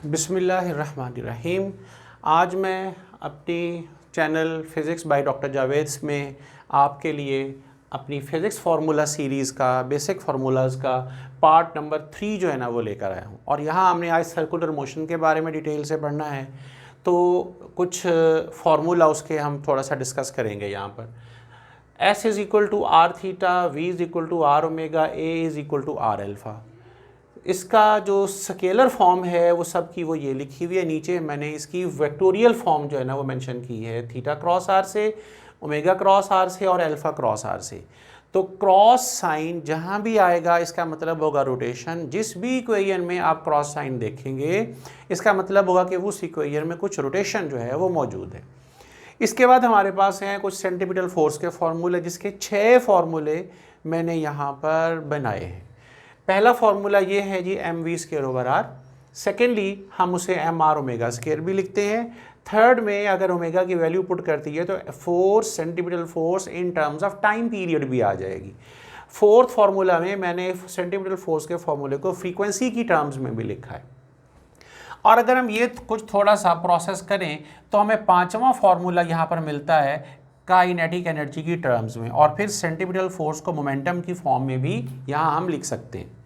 बिस्मिल्लाहिर्रहमानिर्रहीम। आज मैं अपनी channel physics by doctor Javed में आपके लिए अपनी फ़िज़िक्स फार्मूला सीरीज़ का बेसिक फार्मूलाज़ का पार्ट नंबर 3 जो है ना वो लेकर आया हूँ। और यहाँ हमने आज सर्कुलर मोशन के बारे में डिटेल से पढ़ना है, तो कुछ फार्मूला उसके हम थोड़ा सा डिस्कस करेंगे यहाँ पर। S is equal to r theta, V is equal to r omega, A is equal to r alpha. इसका जो स्केलर फॉर्म है वो सब की वो ये लिखी हुई है। नीचे मैंने इसकी वेक्टोरियल फॉर्म जो है ना वो मेंशन की है, थीटा क्रॉस आर से, ओमेगा क्रॉस आर से और अल्फ़ा क्रॉस आर से। तो क्रॉस साइन जहाँ भी आएगा इसका मतलब होगा रोटेशन। जिस भी इक्वेशन में आप क्रॉस साइन देखेंगे इसका मतलब होगा कि उस इक्वेशन में कुछ रोटेशन जो है वो मौजूद है। इसके बाद हमारे पास हैं कुछ सेंटीमीटर फोर्स के फॉर्मूले, जिसके 6 फॉर्मूले मैंने यहाँ पर बनाए हैं। पहला फार्मूला ये है जी mv square over r. Secondly हम उसे एम आर ओमेगा स्क्वायर भी लिखते हैं। थर्ड में अगर ओमेगा की वैल्यू पुट करती है तो force, centimetre force in terms of time period भी आ जाएगी। फोर्थ फार्मूला में मैंने सेंटीमीटर फोर्स के फार्मूले को फ्रीक्वेंसी की टर्म्स में भी लिखा है। और अगर हम ये कुछ थोड़ा सा प्रोसेस करें तो हमें पांचवा फार्मूला यहाँ पर मिलता है काइनेटिक एनर्जी की टर्म्स में, और फिर सेंटीमीटर फोर्स को मोमेंटम की फॉर्म में भी यहाँ हम लिख सकते हैं।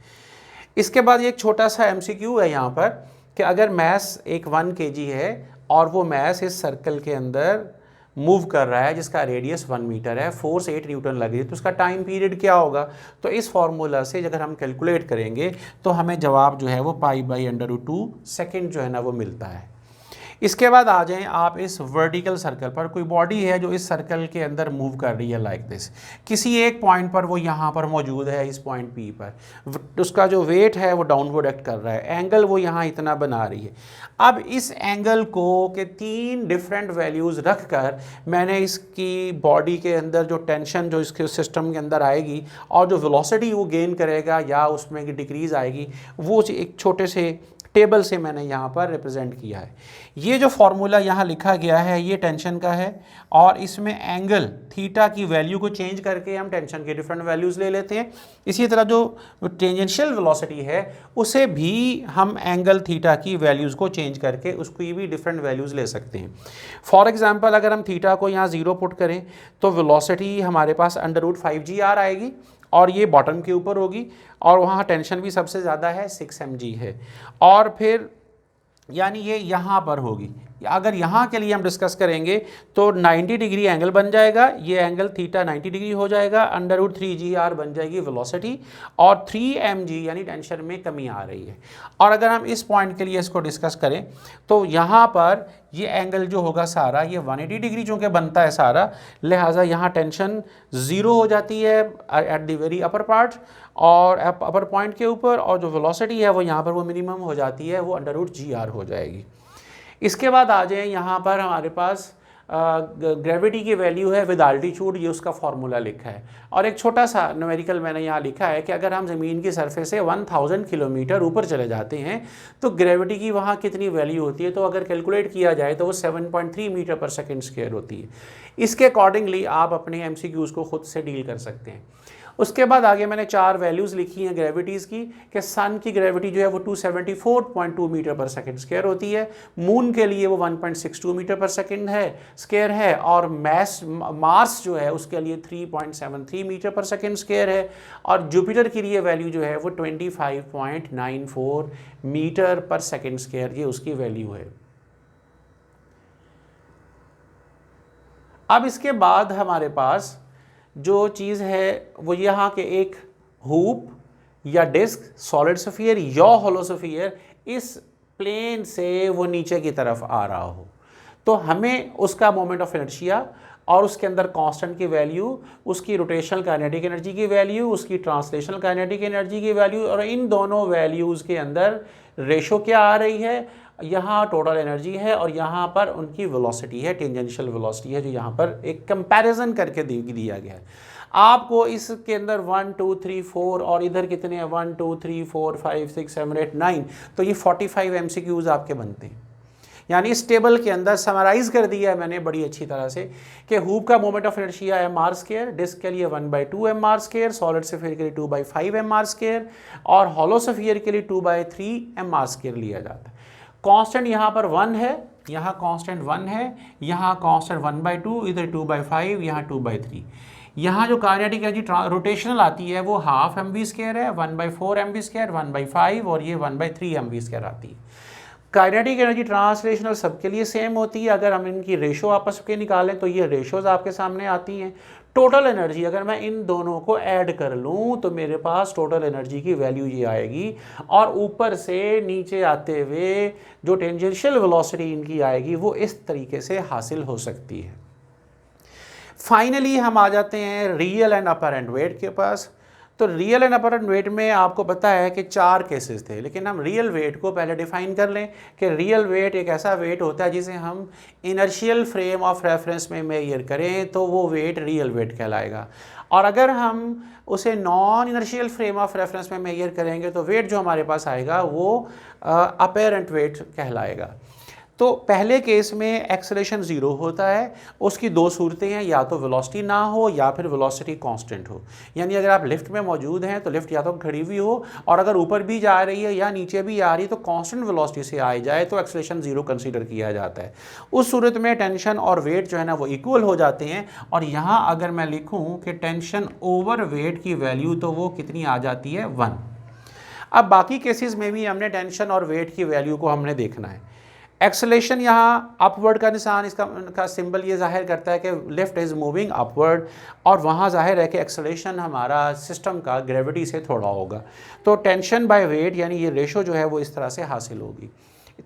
इसके बाद एक छोटा सा MCQ है यहाँ पर कि अगर मैस एक 1 kg है और वो मैस इस सर्कल के अंदर मूव कर रहा है जिसका रेडियस 1 मीटर है, फोर्स 8 न्यूटन लग रही है, तो उसका टाइम पीरियड क्या होगा। तो इस फार्मूला से अगर हम कैलकुलेट करेंगे तो हमें जवाब जो है वो π/√2 सेकेंड जो है ना वो मिलता है। इसके बाद आ जाएं आप इस वर्टिकल सर्कल पर। कोई बॉडी है जो इस सर्कल के अंदर मूव कर रही है लाइक दिस। किसी एक पॉइंट पर वो यहाँ पर मौजूद है, इस पॉइंट P पर उसका जो वेट है वो डाउनवर्ड एक्ट कर रहा है, एंगल वो यहाँ इतना बना रही है। अब इस एंगल को के 3 डिफरेंट वैल्यूज़ रख कर मैंने इसकी बॉडी के अंदर जो टेंशन जो इसके सिस्टम के अंदर आएगी और जो वेलोसिटी वो गेन करेगा या उसमें डिक्रीज़ आएगी, वो एक छोटे से टेबल से मैंने यहाँ पर रिप्रेजेंट किया है। ये जो फार्मूला यहाँ लिखा गया है ये टेंशन का है, और इसमें एंगल थीटा की वैल्यू को चेंज करके हम टेंशन के डिफरेंट वैल्यूज़ ले लेते हैं। इसी तरह जो टेंजेंशियल वेलोसिटी है उसे भी हम एंगल थीटा की वैल्यूज़ को चेंज करके उसकी भी डिफरेंट वैल्यूज़ ले सकते हैं। फॉर एग्जांपल अगर हम थीटा को यहाँ 0 पुट करें तो वेलोसिटी हमारे पास √5gr आएगी और ये बॉटम के ऊपर होगी, और वहाँ टेंशन भी सबसे ज़्यादा है 6 mg है, और फिर यानी ये यहाँ पर होगी। अगर यहाँ के लिए हम डिस्कस करेंगे तो 90 डिग्री एंगल बन जाएगा, ये एंगल थीटा 90 डिग्री हो जाएगा, √3gr बन जाएगी वेलोसिटी, और 3 mg यानी टेंशन में कमी आ रही है। और अगर हम इस पॉइंट के लिए इसको डिस्कस करें तो यहाँ पर ये एंगल जो होगा सारा ये 180 डिग्री चूँकि बनता है सारा, लिहाजा यहाँ टेंशन 0 हो जाती है at the very upper part और अपर पॉइंट के ऊपर, और जो वेलोसिटी है वो यहाँ पर वो मिनिमम हो जाती है, वो √gr हो जाएगी। इसके बाद आ जाए यहाँ पर हमारे पास ग्रेविटी की वैल्यू है विद आल्टीट्यूड, ये उसका फार्मूला लिखा है। और एक छोटा सा न्यूमेरिकल मैंने यहाँ लिखा है कि अगर हम ज़मीन की सरफेस से 1000 किलोमीटर ऊपर चले जाते हैं तो ग्रेविटी की वहाँ कितनी वैल्यू होती है, तो अगर कैलकुलेट किया जाए तो वो 7.3 मीटर पर सेकेंड स्क्वायर होती है। इसके अकॉर्डिंगली आप अपने MCQs को खुद से डील कर सकते हैं। उसके बाद आगे मैंने 4 वैल्यूज़ लिखी हैं ग्रेविटीज़ की, कि सन की ग्रेविटी जो है वो 274.2 मीटर पर सेकेंड स्क्वायर होती है, मून के लिए वो 1.62 मीटर पर सेकेंड है स्क्वायर है, और मार्स जो है उसके लिए 3.73 मीटर पर सेकेंड स्क्वायर है, और जुपिटर के लिए वैल्यू जो है वो 25.94 मीटर पर सेकेंड स्क्वायर ये उसकी वैल्यू है। अब इसके बाद हमारे पास जो चीज़ है वो यहाँ के एक हुप या डिस्क, सॉलिड स्फीयर या होलो स्फीयर इस प्लेन से वो नीचे की तरफ आ रहा हो, तो हमें उसका मोमेंट ऑफ इनर्शिया और उसके अंदर कांस्टेंट की वैल्यू, उसकी रोटेशनल काइनेटिक एनर्जी की वैल्यू, उसकी ट्रांसलेशनल काइनेटिक एनर्जी की वैल्यू, और इन दोनों वैल्यूज़ के अंदर रेशो क्या आ रही है, यहाँ टोटल एनर्जी है और यहाँ पर उनकी वेलोसिटी है, टेंजेंशियल वेलोसिटी है, जो यहाँ पर एक कंपैरिजन करके दिया गया है। आपको इसके अंदर 1 2 3 4 और इधर कितने हैं 1 2 3 4 5 6 7 8 9, तो ये 45 MCQs आपके बनते हैं। यानी इस टेबल के अंदर समराइज़ कर दिया है मैंने बड़ी अच्छी तरह से कि हुप का moment of inertia mr square, disc के लिए 1/2 mr स्क्वायर, सॉलिड स्फीयर के लिए 2/5 mr स्क्वायर, और हॉलो स्फीयर के लिए 2/3 mr स्क्वायर लिया जाता है। कांस्टेंट यहाँ पर 1 है, यहाँ कांस्टेंट 1 है, यहाँ कांस्टेंट 1/2, इधर 2/5, यहाँ 2/3। यहाँ जो काइनेटिक एनर्जी रोटेशनल आती है वो हाफ mv² है, 1/4 mv², 1/5 और ये 1/3 mv² आती है। काइनेटिक एनर्जी ट्रांसलेशनल सबके लिए सेम होती है। अगर हम इनकी रेशो आपस के निकालें तो ये रेशोज आपके सामने आती हैं। टोटल एनर्जी अगर मैं इन दोनों को ऐड कर लूँ तो मेरे पास टोटल एनर्जी की वैल्यू ये आएगी, और ऊपर से नीचे आते हुए जो टेंजेंशियल वेलोसिटी इनकी आएगी वो इस तरीके से हासिल हो सकती है। फाइनली हम आ जाते हैं रियल एंड अपरेंट वेट के पास। तो रियल एंड अपरेंट वेट में आपको पता है कि 4 केसेस थे, लेकिन हम रियल वेट को पहले डिफाइन कर लें कि रियल वेट एक ऐसा वेट होता है जिसे हम इनर्शियल फ्रेम ऑफ रेफरेंस में मेजर करें तो वो वेट रियल वेट कहलाएगा। और अगर हम उसे non inertial frame of reference में मेजर करेंगे तो वेट जो हमारे पास आएगा वो अपरेंट वेट कहलाएगा। तो पहले केस में एक्सेलरेशन 0 होता है। उसकी 2 सूरतें हैं, या तो वेलोसिटी ना हो या फिर वेलोसिटी कांस्टेंट हो। यानी अगर आप लिफ्ट में मौजूद हैं तो लिफ्ट या तो खड़ी हुई हो, और अगर ऊपर भी जा रही है या नीचे भी आ रही है तो कांस्टेंट वेलोसिटी से आ जाए तो एक्सेलरेशन 0 कंसीडर किया जाता है। उस सूरत में टेंशन और वेट जो है ना वो इक्वल हो जाते हैं। और यहाँ अगर मैं लिखूँ कि टेंशन ओवर वेट की वैल्यू तो वो कितनी आ जाती है 1। अब बाकी केसेस में भी हमने टेंशन और वेट की वैल्यू को हमने देखना है। एक्सेलेरेशन यहाँ अपवर्ड का निशान, इसका सिंबल ये जाहिर करता है कि लिफ्ट इज़ मूविंग अपवर्ड, और वहाँ जाहिर है कि एक्सेलेरेशन हमारा सिस्टम का ग्रेविटी से थोड़ा होगा। तो टेंशन बाय वेट यानी ये रेशो जो है वो इस तरह से हासिल होगी।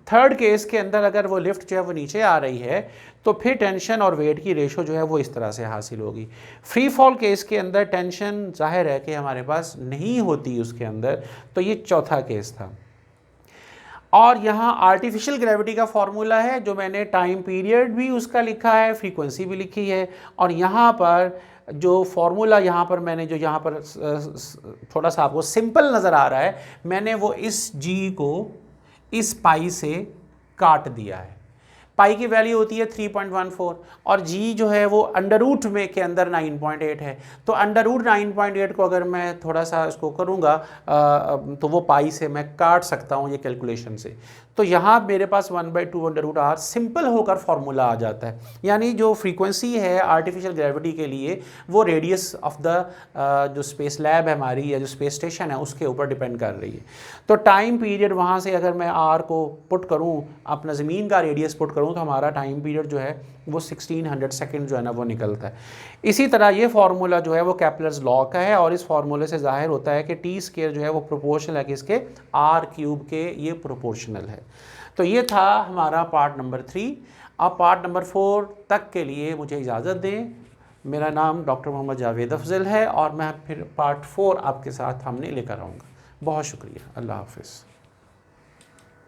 थर्ड केस के अंदर अगर वो लिफ्ट जो है वो नीचे आ रही है तो फिर टेंशन और वेट की रेशो जो है वो इस तरह से हासिल होगी। फ्री फॉल केस के अंदर टेंशन जाहिर है कि हमारे पास नहीं होती उसके अंदर, तो ये चौथा केस था। और यहाँ आर्टिफिशियल ग्रेविटी का फॉर्मूला है जो मैंने टाइम पीरियड भी उसका लिखा है, फ्रीक्वेंसी भी लिखी है, और यहाँ पर जो फॉर्मूला यहाँ पर मैंने जो यहाँ पर थोड़ा सा आपको सिंपल नज़र आ रहा है, मैंने वो इस जी को इस पाई से काट दिया है। पाई की वैल्यू होती है 3.14 और जी जो है वो अंडर रूट में के अंदर 9.8 है। तो अंडर रूट 9.8 को अगर मैं थोड़ा सा इसको करूँगा तो वो पाई से मैं काट सकता हूँ ये कैलकुलेशन से। तो यहाँ मेरे पास 1/2 अंडर रूट आर सिंपल होकर फॉर्मूला आ जाता है। यानी जो फ्रीक्वेंसी है आर्टिफिशियल ग्रेविटी के लिए वो रेडियस ऑफ द जो स्पेस लैब है हमारी या जो स्पेस स्टेशन है उसके ऊपर डिपेंड कर रही है। तो टाइम पीरियड वहाँ से अगर मैं आर को पुट करूँ, अपना ज़मीन का रेडियस पुट करूँ, तो हमारा टाइम पीरियड जो है वो 1600 सेकंड जो है ना वो निकलता है। इसी तरह ये फार्मूला जो है वो केपलर्स लॉ का है, और इस फार्मूले से जाहिर होता है कि टी स्क्वायर जो है वो प्रोपोर्शनल है किसके, r³ के, ये प्रोपोर्शनल है। तो ये था हमारा पार्ट नंबर 3। अब पार्ट नंबर 4 तक के लिए मुझे इजाज़त दें। मेरा नाम डॉक्टर मोहम्मद जावेद अफजल है और मैं फिर पार्ट 4 आपके साथ हमने लेकर आऊँगा। बहुत शुक्रिया। अल्लाह हाफ़िज़।